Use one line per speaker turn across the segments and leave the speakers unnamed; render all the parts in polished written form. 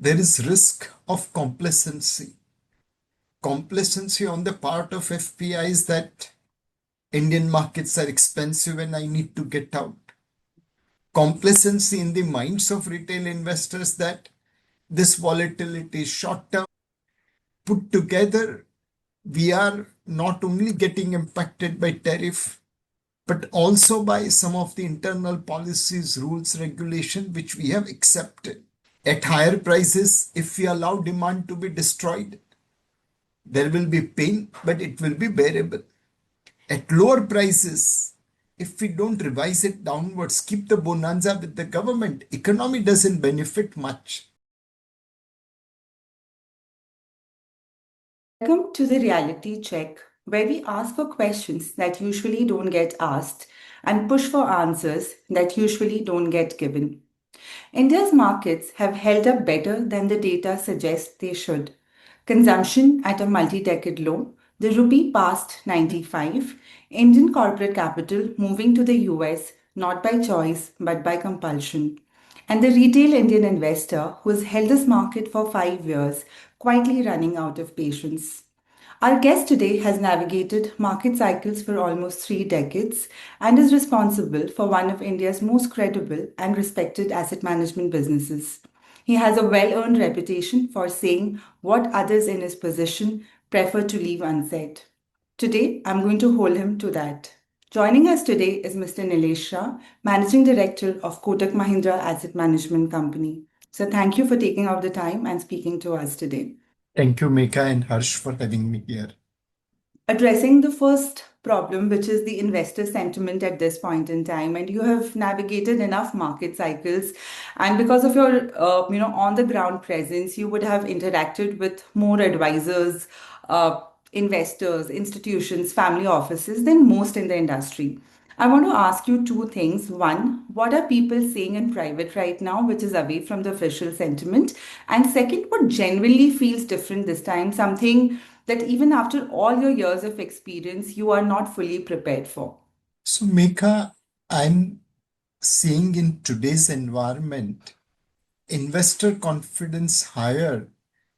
there is risk of complacency. Complacency on the part of FPIs that Indian markets are expensive and I need to get out. Complacency in the minds of retail investors that this volatility is short term. Put together, we are not only getting impacted by tariff, but also by some of the internal policies, rules, regulation, which we have accepted. At higher prices, if we allow demand to be destroyed, there will be pain, but it will be bearable. At lower prices, if we don't revise it downwards, keep the bonanza with the government, economy doesn't benefit much.
Welcome to the reality check, where we ask for questions that usually don't get asked and push for answers that usually don't get given. India's markets have held up better than the data suggests they should. Consumption at a multi-decade low, the rupee past 95, Indian corporate capital moving to the US not by choice but by compulsion, and the retail Indian investor who has held this market for 5 years, quietly running out of patience. Our guest today has navigated market cycles for almost 3 decades and is responsible for one of India's most credible and respected asset management businesses. He has a well earned reputation for saying what others in his position prefer to leave unsaid. Today, I'm going to hold him to that. Joining us today is Mr. Nilesh Shah, Managing Director of Kotak Mahindra Asset Management Company. So, thank you for taking out the time and speaking to us today.
Thank you, Meka and Harsh, for having me here.
Addressing the first problem, which is the investor sentiment at this point in time, and you have navigated enough market cycles, and because of your on the ground presence, you would have interacted with more advisors, investors, institutions, family offices than most in the industry. I want to ask you two things. One, what are people saying in private right now, which is away from the official sentiment? And second, what genuinely feels different this time? Something that even after all your years of experience, you are not fully prepared for.
So, Meka, I'm seeing in today's environment investor confidence higher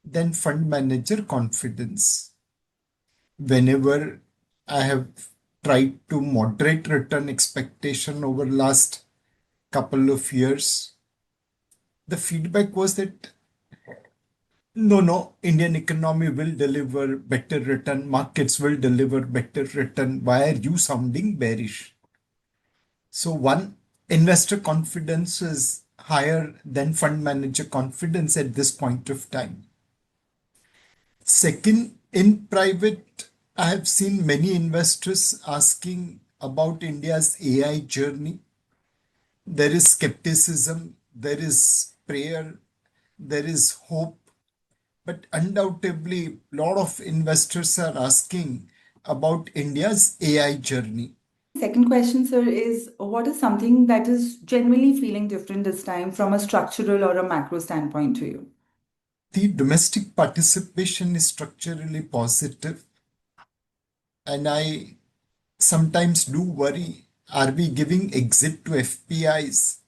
than fund manager confidence. Whenever I have tried to moderate return expectation over last couple of years, the feedback was that no, Indian economy will deliver better return, markets will deliver better return. Why are you sounding bearish? So one, investor confidence is higher than fund manager confidence at this point of time. Second, in private, I have seen many investors asking about India's AI journey. There is skepticism, there is prayer, there is hope, but undoubtedly, a lot of investors are asking about India's AI journey.
Second question, sir, is what is something that is genuinely feeling different this time from a structural or a macro standpoint to you?
The domestic participation is structurally positive, and I sometimes do worry, are we giving exit to FPIs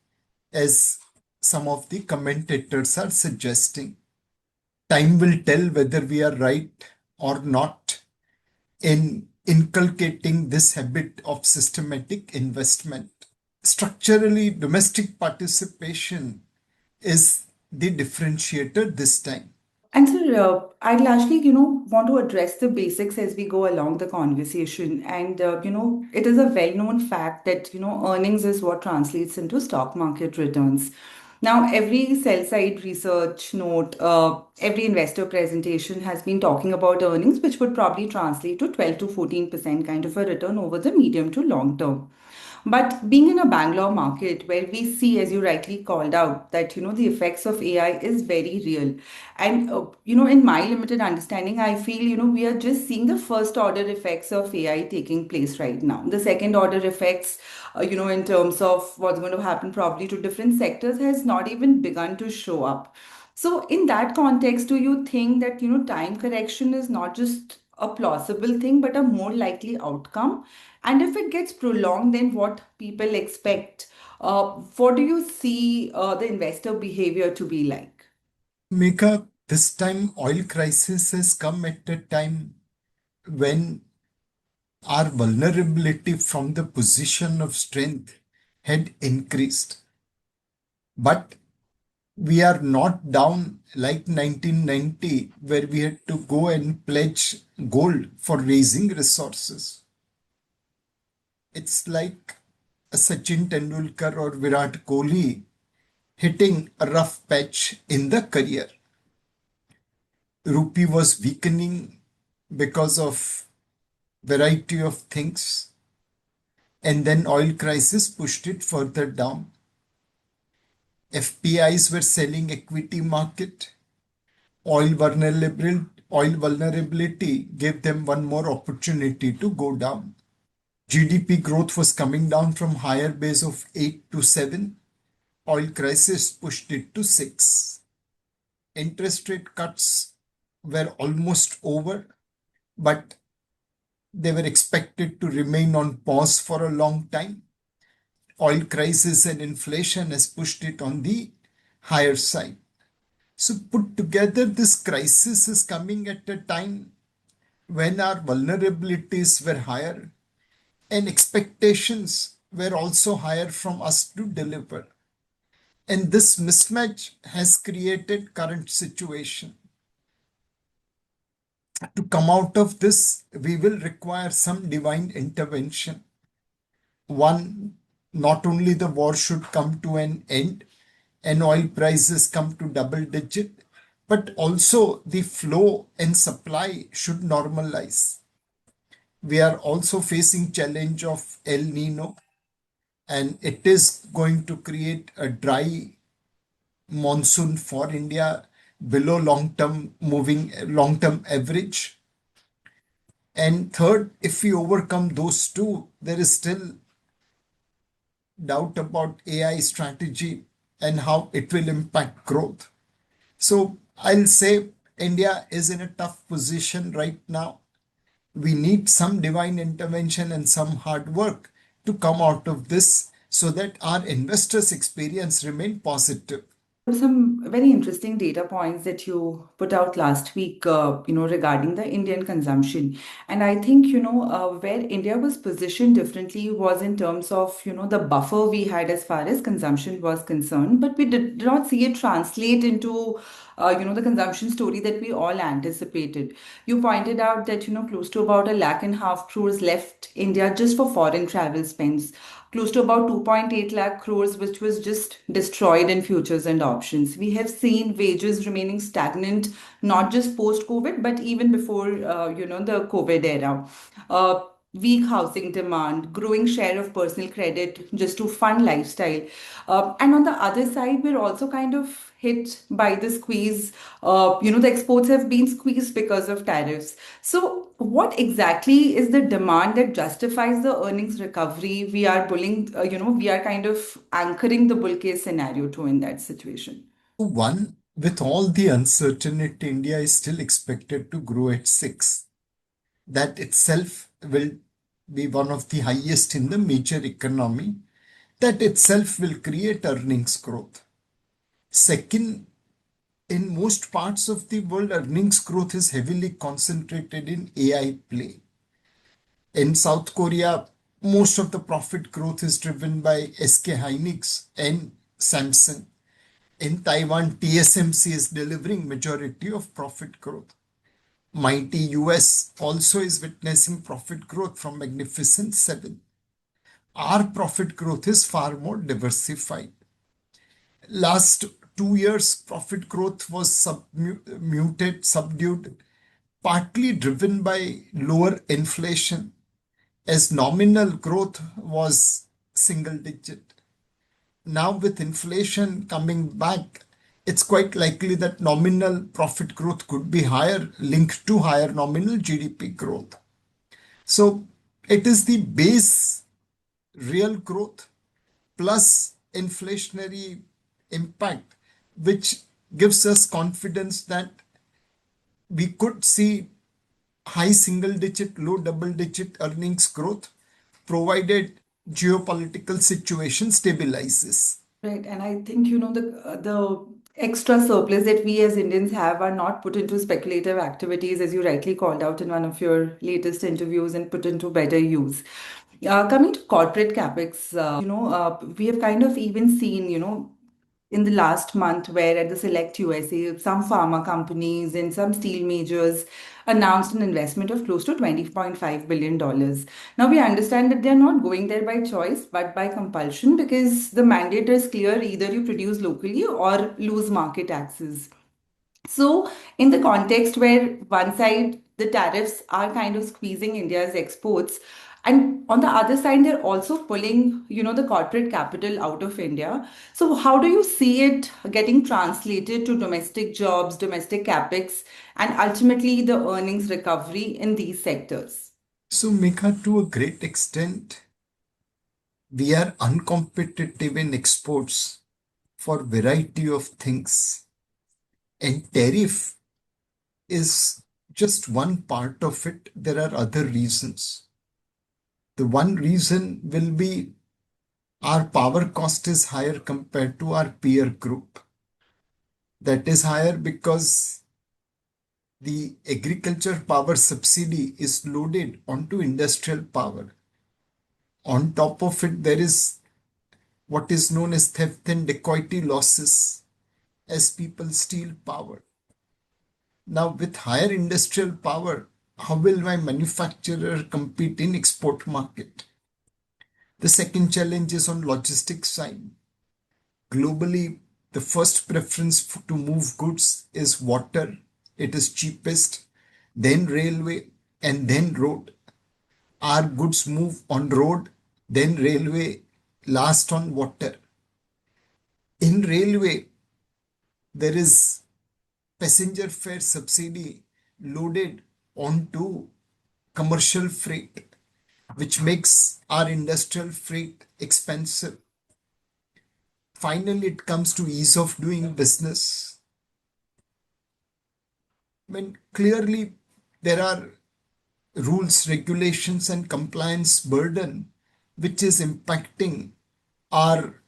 as some of the commentators are suggesting? Time will tell whether we are right or not in inculcating this habit of systematic investment. Structurally, domestic participation is the differentiator this time.
And sir, I'd largely, want to address the basics as we go along the conversation. And, it is a well-known fact that, earnings is what translates into stock market returns. Now, every sell-side research note, every investor presentation has been talking about earnings, which would probably translate to 12 to 14% kind of a return over the medium to long term. But being in a Bangalore market where we see, as you rightly called out, that the effects of AI is very real, and in my limited understanding, I feel we are just seeing the first order effects of AI taking place right now. The second order effects, in terms of what's going to happen probably to different sectors, has not even begun to show up. So, in that context, do you think that time correction is not just a plausible thing, but a more likely outcome? And if it gets prolonged, then what people expect? What do you see the investor behavior to be like?
Mika, this time oil crisis has come at a time when our vulnerability from the position of strength had increased. But we are not down like 1990, where we had to go and pledge gold for raising resources. It's like a Sachin Tendulkar or Virat Kohli hitting a rough patch in the career. Rupee was weakening because of variety of things, and then oil crisis pushed it further down. FPIs were selling equity market. Oil vulnerability gave them one more opportunity to go down. GDP growth was coming down from higher base of 8 to 7. Oil crisis pushed it to 6. Interest rate cuts were almost over, but they were expected to remain on pause for a long time. Oil crisis and inflation has pushed it on the higher side. So put together, this crisis is coming at a time when our vulnerabilities were higher and expectations were also higher from us to deliver. And this mismatch has created current situation. To come out of this, we will require some divine intervention. One, not only the war should come to an end and oil prices come to double digit, but also the flow and supply should normalize. We are also facing challenge of El Nino, and it is going to create a dry monsoon for India below long-term average. And third, if we overcome those two, there is still doubt about AI strategy and how it will impact growth. So I'll say India is in a tough position right now. We need some divine intervention and some hard work to come out of this so that our investors' experience remain positive.
There were some very interesting data points that you put out last week, regarding the Indian consumption. And I think, where India was positioned differently was in terms of, the buffer we had as far as consumption was concerned, but we did not see it translate into, the consumption story that we all anticipated. You pointed out that, close to about 1.5 lakh crores left India just for foreign travel spends, close to about 2.8 lakh crores, which was just destroyed in futures and options. We have seen wages remaining stagnant, not just post COVID, but even before, the COVID era. Weak housing demand, growing share of personal credit just to fund lifestyle. And on the other side, we're also kind of hit by the squeeze. The exports have been squeezed because of tariffs. So, what exactly is the demand that justifies the earnings recovery? We are we are kind of anchoring the bull case scenario to in that situation.
One, with all the uncertainty, India is still expected to grow at 6. That itself will be one of the highest in the major economy. That itself will create earnings growth. Second, in most parts of the world, earnings growth is heavily concentrated in AI play. In South Korea, most of the profit growth is driven by SK Hynix and Samsung. In Taiwan, TSMC is delivering majority of profit growth. Mighty US also is witnessing profit growth from Magnificent Seven. Our profit growth is far more diversified. Last 2 years, profit growth was subdued, partly driven by lower inflation, as nominal growth was single digit. Now, with inflation coming back, it's quite likely that nominal profit growth could be higher, linked to higher nominal GDP growth. So, it is the base real growth plus inflationary impact which gives us confidence that we could see high single digit, low double digit earnings growth provided geopolitical situation stabilizes.
Right, and I think the extra surplus that we as Indians have are not put into speculative activities, as you rightly called out in one of your latest interviews, and put into better use. Coming to corporate capex, we have kind of even seen, in the last month, where at the select USA, some pharma companies and some steel majors announced an investment of close to $20.5 billion. Now, we understand that they're not going there by choice, but by compulsion, because the mandate is clear: either you produce locally or lose market access. So, in the context where one side the tariffs are kind of squeezing India's exports, and on the other side they're also pulling, the corporate capital out of India. So, how do you see it getting translated to domestic jobs, domestic capex, and ultimately the earnings recovery in these sectors?
So, Mika, to a great extent, we are uncompetitive in exports for variety of things, and tariff is just one part of it. There are other reasons. The one reason will be our power cost is higher compared to our peer group. That is higher because the agriculture power subsidy is loaded onto industrial power. On top of it, there is what is known as theft and dacoity losses as people steal power. Now, with higher industrial power, how will my manufacturer compete in export market? The second challenge is on logistics side. Globally, the first preference to move goods is water. It is cheapest, then railway, and then road. Our goods move on road, then railway, last on water. In railway, there is passenger fare subsidy loaded onto commercial freight, which makes our industrial freight expensive. Finally, it comes to ease of doing business. When clearly there are rules, regulations, and compliance burden, which is impacting our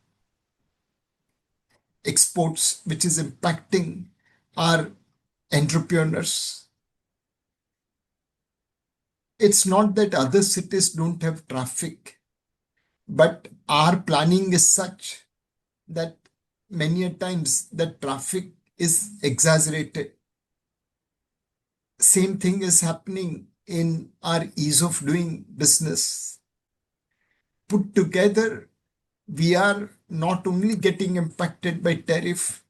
exports, which is impacting our entrepreneurs. It's not that other cities don't have traffic, but our planning is such that many a times the traffic is exaggerated. Same thing is happening in our ease of doing business. Put together, we are not only getting impacted by tariff,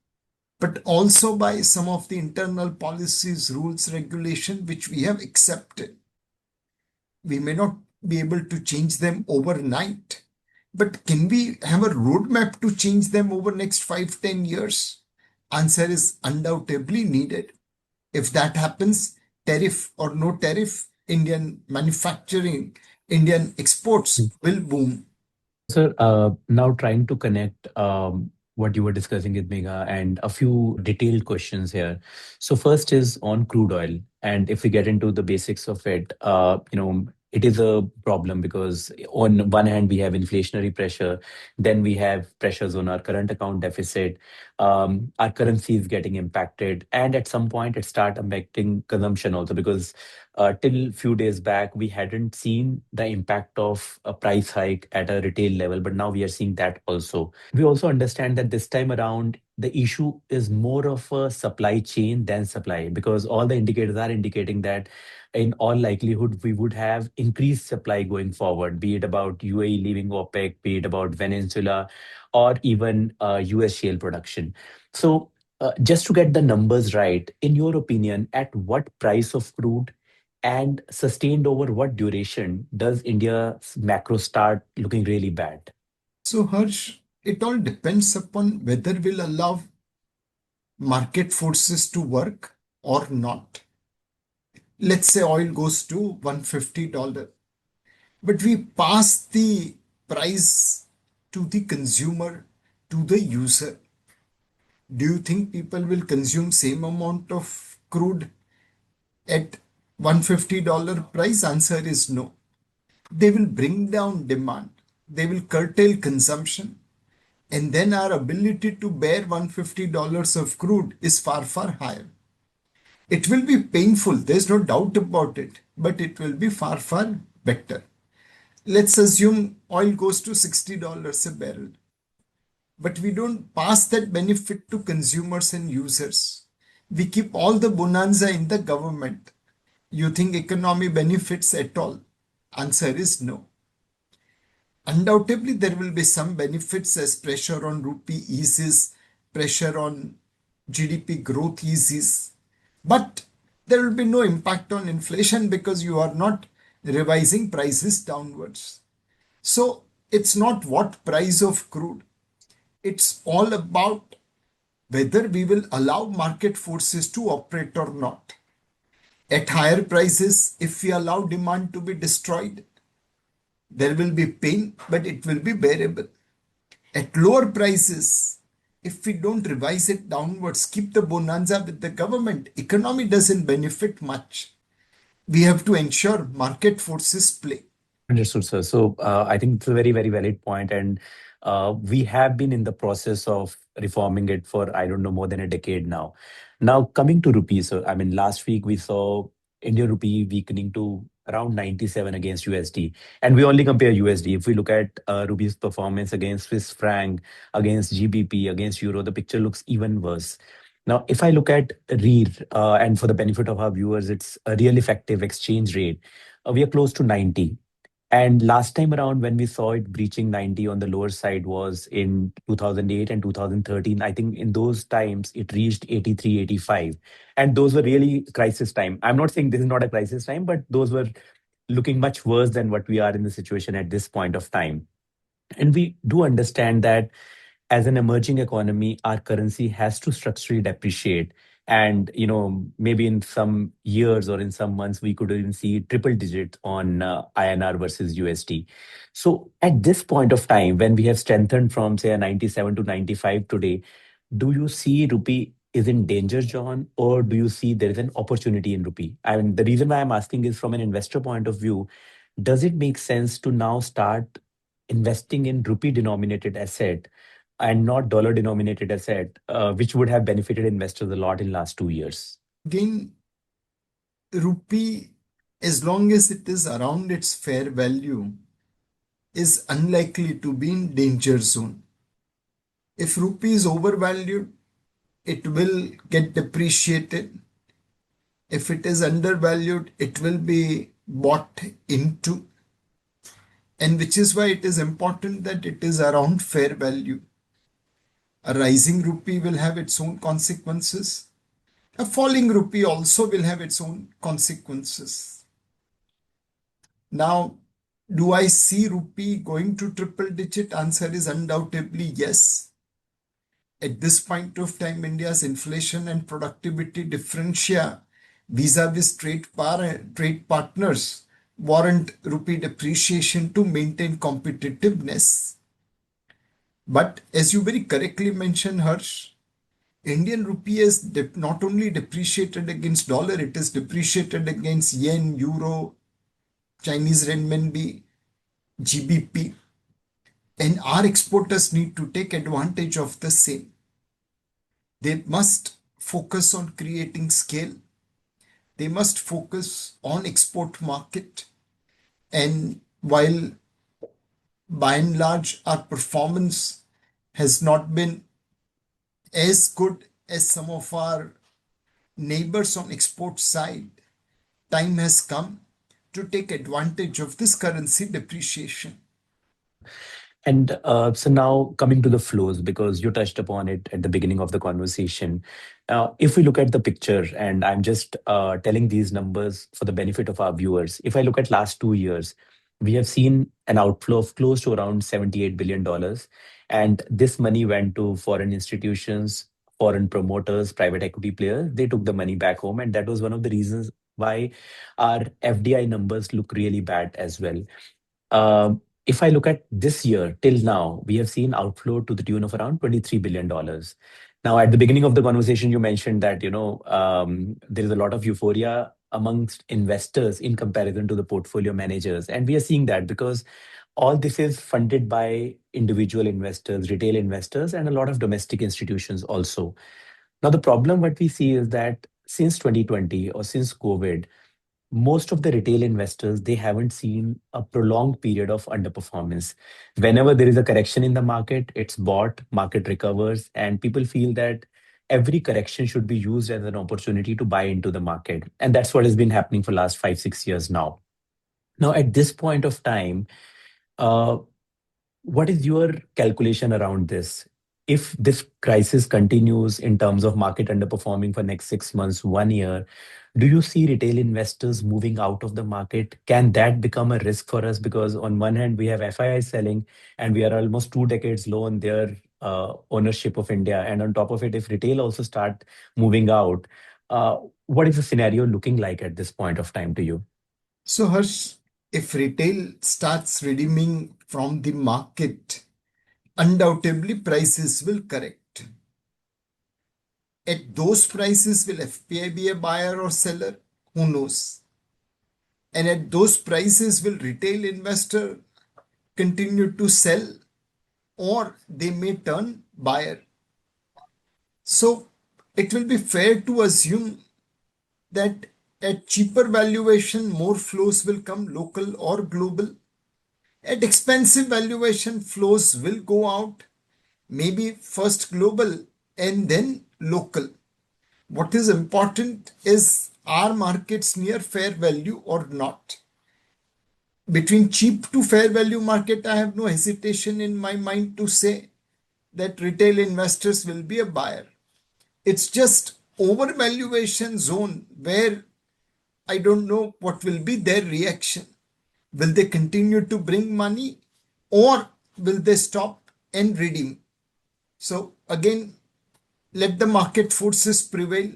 but also by some of the internal policies, rules, regulation, which we have accepted. We may not be able to change them overnight, but can we have a roadmap to change them over next 5, 10 years? Answer is undoubtedly needed. If that happens, tariff or no tariff, Indian manufacturing, Indian exports will boom.
So, sir, now trying to connect what you were discussing with Megha and a few detailed questions here. So, first is on crude oil, and if we get into the basics of it, it is a problem because on one hand we have inflationary pressure, then we have pressures on our current account deficit, our currency is getting impacted, and at some point it start affecting consumption also because till few days back we hadn't seen the impact of a price hike at a retail level, but now we are seeing that also. We also understand that this time around the issue is more of a supply chain than supply because all the indicators are indicating that in all likelihood we would have increased supply going forward, be it about UAE leaving OPEC, be it about Venezuela, or even US shale production. So just to get the numbers right, in your opinion, at what price of crude and sustained over what duration does India's macro start looking really bad?
So, Harsh, it all depends upon whether we'll allow market forces to work or not. Let's say oil goes to $150, but we pass the price to the consumer, to the user. Do you think people will consume same amount of crude at $150 price? Answer is no. They will bring down demand. They will curtail consumption. And then our ability to bear $150 of crude is far, far higher. It will be painful, there's no doubt about it, but it will be far, far better. Let's assume oil goes to $60 a barrel, but we don't pass that benefit to consumers and users. We keep all the bonanza in the government. You think economy benefits at all? Answer is no. Undoubtedly, there will be some benefits as pressure on rupee eases, pressure on GDP growth eases, but there will be no impact on inflation because you are not revising prices downwards. So it's not what price of crude, it's all about whether we will allow market forces to operate or not. At higher prices, if we allow demand to be destroyed, there will be pain, but it will be bearable. At lower prices, if we don't revise it downwards, keep the bonanza with the government, economy doesn't benefit much. We have to ensure market forces play.
Understood, sir. So I think it's a very, very valid point, and we have been in the process of reforming it for I don't know more than a decade now. Now coming to rupee, so I mean last week we saw Indian rupee weakening to around 97 against USD, and we only compare USD. If we look at rupee's performance against Swiss franc, against GBP, against euro, the picture looks even worse. Now, if I look at REER, and for the benefit of our viewers, it's a real effective exchange rate. We are close to 90, and last time around, when we saw it breaching 90 on the lower side was in 2008 and 2013. I think in those times it reached 83, 85. And those were really crisis time. I'm not saying this is not a crisis time, but those were looking much worse than what we are in the situation at this point of time. And we do understand that as an emerging economy, our currency has to structurally depreciate. And maybe in some years or in some months, we could even see triple digit on INR versus USD. So at this point of time, when we have strengthened from say a 97 to 95 today, do you see rupee is in danger, John, or do you see there is an opportunity in rupee? I mean, the reason why I'm asking is from an investor point of view, does it make sense to now start investing in rupee denominated asset and not dollar denominated asset, which would have benefited investors a lot in last 2 years?
Again, rupee, as long as it is around its fair value, is unlikely to be in danger zone. If rupee is overvalued, it will get depreciated. If it is undervalued, it will be bought into. And which is why it is important that it is around fair value. A rising rupee will have its own consequences. A falling rupee also will have its own consequences. Now, do I see rupee going to triple digit? Answer is undoubtedly yes. At this point of time, India's inflation and productivity differentia vis-a-vis trade partners warrant rupee depreciation to maintain competitiveness. But as you very correctly mentioned, Harsh, Indian rupee has not only depreciated against dollar, it is depreciated against yen, euro, Chinese renminbi, GBP, and our exporters need to take advantage of the same. They must focus on creating scale. They must focus on export market. And while by and large our performance has not been as good as some of our neighbors on export side, time has come to take advantage of this currency depreciation.
And so now coming to the flows, because you touched upon it at the beginning of the conversation. If we look at the picture, and I'm just telling these numbers for the benefit of our viewers, if I look at last 2 years, we have seen an outflow of close to around $78 billion. And this money went to foreign institutions, foreign promoters, private equity players. They took the money back home. And that was one of the reasons why our FDI numbers look really bad as well. If I look at this year till now, we have seen outflow to the tune of around $23 billion. Now, at the beginning of the conversation, you mentioned that there is a lot of euphoria amongst investors in comparison to the portfolio managers, and we are seeing that because all this is funded by individual investors, retail investors, and a lot of domestic institutions also. Now, the problem what we see is that since 2020 or since COVID, most of the retail investors they haven't seen a prolonged period of underperformance. Whenever there is a correction in the market, it's bought, market recovers, and people feel that every correction should be used as an opportunity to buy into the market, and that's what has been happening for last 5 6 years now. Now at this point of time, uh, what is your calculation around this? If this crisis continues in terms of market underperforming for next 6 months, 1 year, do you see retail investors moving out of the market? Can that become a risk for us? Because on one hand, we have FII selling, and we are almost 2 decades low on their ownership of India. And on top of it, if retail also start moving out, uh, what is the scenario looking like at this point of time to you?
So, Harsh, if retail starts redeeming from the market, undoubtedly prices will correct. At those prices, will FPI be a buyer or seller? Who knows? And at those prices, will retail investor continue to sell or they may turn buyer? So it will be fair to assume that at cheaper valuation, more flows will come local or global. At expensive valuation, flows will go out, maybe first global and then local. What is important is, are markets near fair value or not? Between cheap to fair value market, I have no hesitation in my mind to say that retail investors will be a buyer. It's just overvaluation zone where I don't know what will be their reaction. Will they continue to bring money or will they stop and redeem? So again, let the market forces prevail.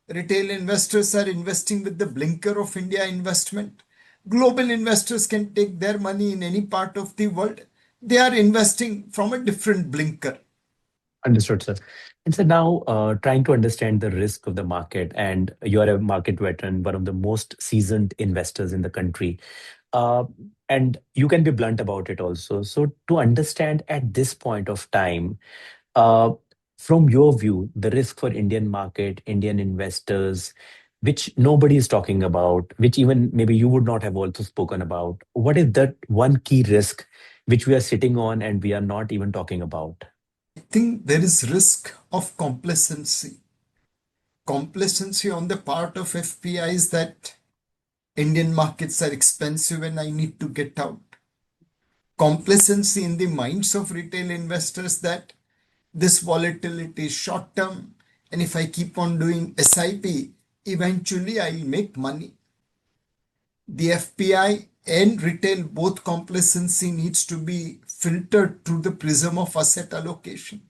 Retail investors are investing with the blinker of India investment. Global investors can take their money in any part of the world. They are investing from a different blinker.
Understood, sir. And so now, trying to understand the risk of the market, and you are a market veteran, one of the most seasoned investors in the country, uh, and you can be blunt about it also. So, to understand at this point of time, uh, from your view, the risk for Indian market, Indian investors, which nobody is talking about, which even maybe you would not have also spoken about, what is that one key risk which we are sitting on and we are not even talking about?
I think there is risk of complacency. Complacency on the part of FPIs that Indian markets are expensive and I need to get out. Complacency in the minds of retail investors that this volatility is short term, and if I keep on doing SIP, eventually I'll make money. The FPI and retail, both complacency needs to be filtered through the prism of asset allocation.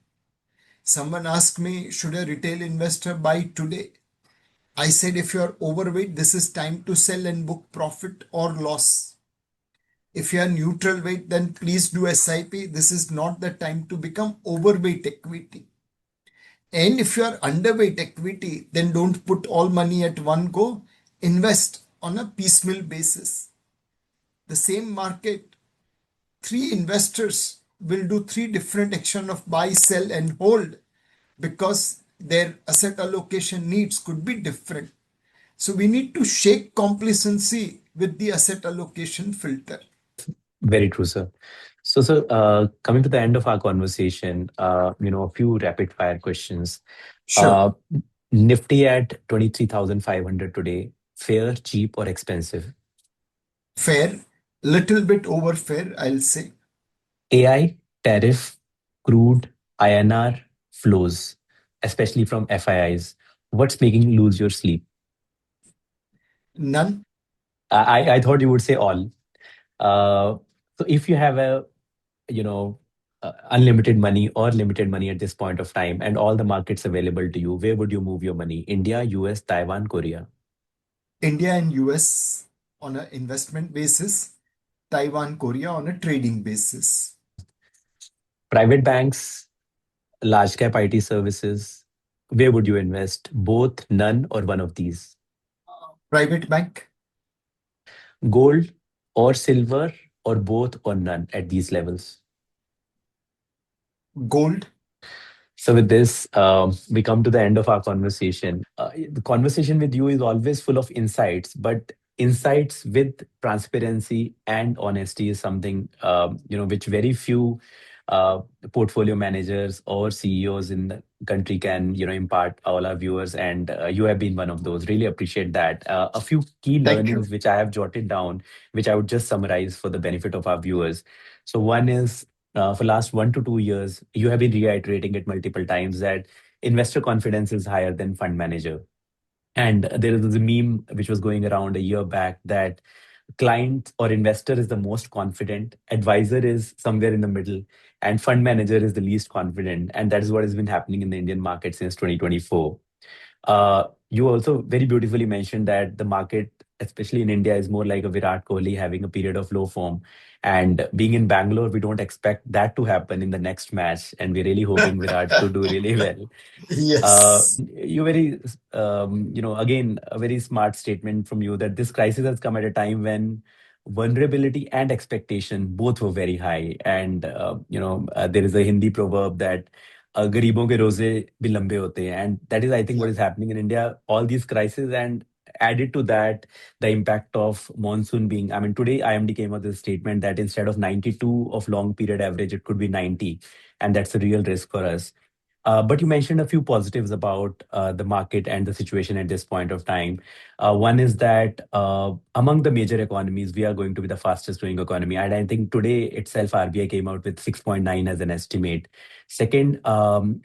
Someone asked me, should a retail investor buy today? I said, if you are overweight, this is time to sell and book profit or loss. If you are neutral weight, then please do SIP. This is not the time to become overweight equity. And if you are underweight equity, then don't put all money at one go. Invest on a piecemeal basis. The same market, three investors will do three different action of buy, sell, and hold because their asset allocation needs could be different. So we need to shake complacency with the asset allocation filter.
Very true, sir. Coming to the end of our conversation, a few rapid fire questions.
Sure.
Uh, Nifty at 23,500 today, fair, cheap, or expensive?
Fair, little bit over fair, I'll say.
AI, tariff, crude, INR, flows, especially from FIIs. What's making you lose your sleep?
None.
I thought you would say all. Uh, so if you have a unlimited money or limited money at this point of time and all the markets available to you, where would you move your money? India, US, Taiwan, Korea?
India and US on an investment basis, Taiwan, Korea on a trading basis.
Private banks, large cap IT services, where would you invest? Both, none, or one of these?
Private bank,
Gold or silver, or both, or none at these levels?
Gold.
So with this, we come to the end of our conversation. The conversation with you is always full of insights, but insights with transparency and honesty is something which very few uh, portfolio managers or CEOs in the country can impart all our viewers. And you have been one of those. Really appreciate that. A few key
Thank you.
learnings which I have jotted down, which I would just summarize for the benefit of our viewers. So one is for last 1 to 2 years, you have been reiterating it multiple times that investor confidence is higher than fund manager. And there is a meme which was going around a year back that client or investor is the most confident, advisor is somewhere in the middle, and fund manager is the least confident. And that is what has been happening in the Indian market since 2024. You also very beautifully mentioned that the market, especially in India, is more like a Virat Kohli having a period of low form. And being in Bangalore, we don't expect that to happen in the next match. And we're really hoping Virat to do really well.
Yes.
You very, again, a very smart statement from you that this crisis has come at a time when vulnerability and expectation both were very high. And, there is a Hindi proverb that गरीबों के रोजे भी लंबे होते हैं. And that is, I think,
Yeah.
what is happening in India, all these crises. And added to that, the impact of monsoon being, I mean, today IMD came up with a statement that instead of 92 of long period average, it could be 90. And that's a real risk for us. But you mentioned a few positives about the market and the situation at this point of time. One is that among the major economies, we are going to be the fastest growing economy. And I think today itself, RBI came out with 6.9 as an estimate. Second,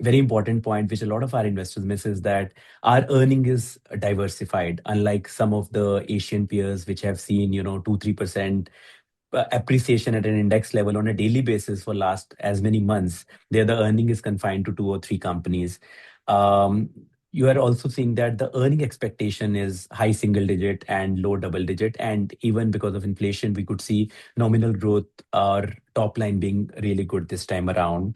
very important point, which a lot of our investors miss, is that our earning is diversified, unlike some of the Asian peers, which have seen, 2-3% appreciation at an index level on a daily basis for last as many months. There, the earning is confined to 2 or 3 companies. Um, you are also seeing that the earning expectation is high single digit and low double digit. And even because of inflation, we could see nominal growth or top line being really good this time around.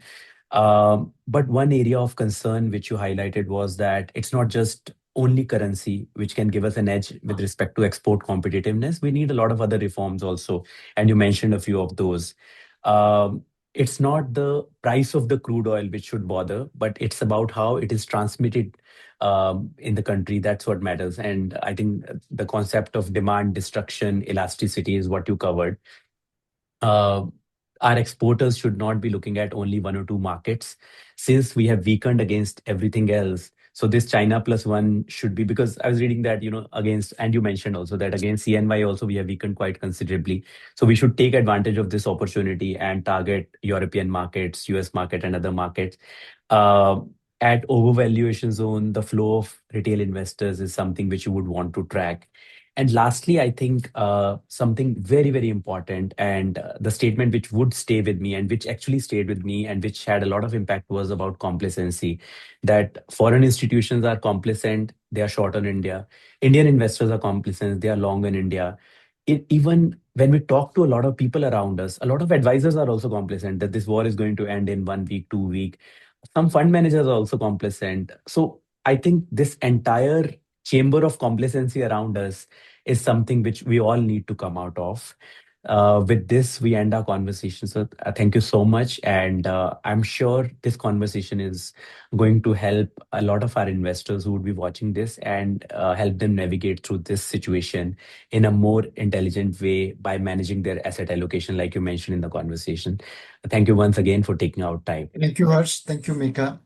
But one area of concern which you highlighted was that it's not just only currency which can give us an edge with respect to export competitiveness. We need a lot of other reforms also, and you mentioned a few of those. Um, it's not the price of the crude oil which should bother, but it's about how it is transmitted in the country. That's what matters. And I think the concept of demand destruction, elasticity is what you covered. uh, our exporters should not be looking at only 1 or 2 markets since we have weakened against everything else. So this China plus one should be, because I was reading that, against, and you mentioned also that against CNY also we have weakened quite considerably. So we should take advantage of this opportunity and target European markets, US market, and other markets. Uh, at overvaluation zone, the flow of retail investors is something which you would want to track. And lastly, I think something very, very important, and the statement which would stay with me and which actually stayed with me and which had a lot of impact was about complacency. That foreign institutions are complacent, they are short on India. Indian investors are complacent, they are long on India. Even when we talk to a lot of people around us, a lot of advisors are also complacent that this war is going to end in 1 week, 2 week. Some fund managers are also complacent. So I think this entire chamber of complacency around us is something which we all need to come out of. With this, we end our conversation. So, thank you so much. And I'm sure this conversation is going to help a lot of our investors who would be watching this and help them navigate through this situation in a more intelligent way by managing their asset allocation, like you mentioned in the conversation. Thank you once again for taking out time.
Thank you, Harsh. Thank you, Mika.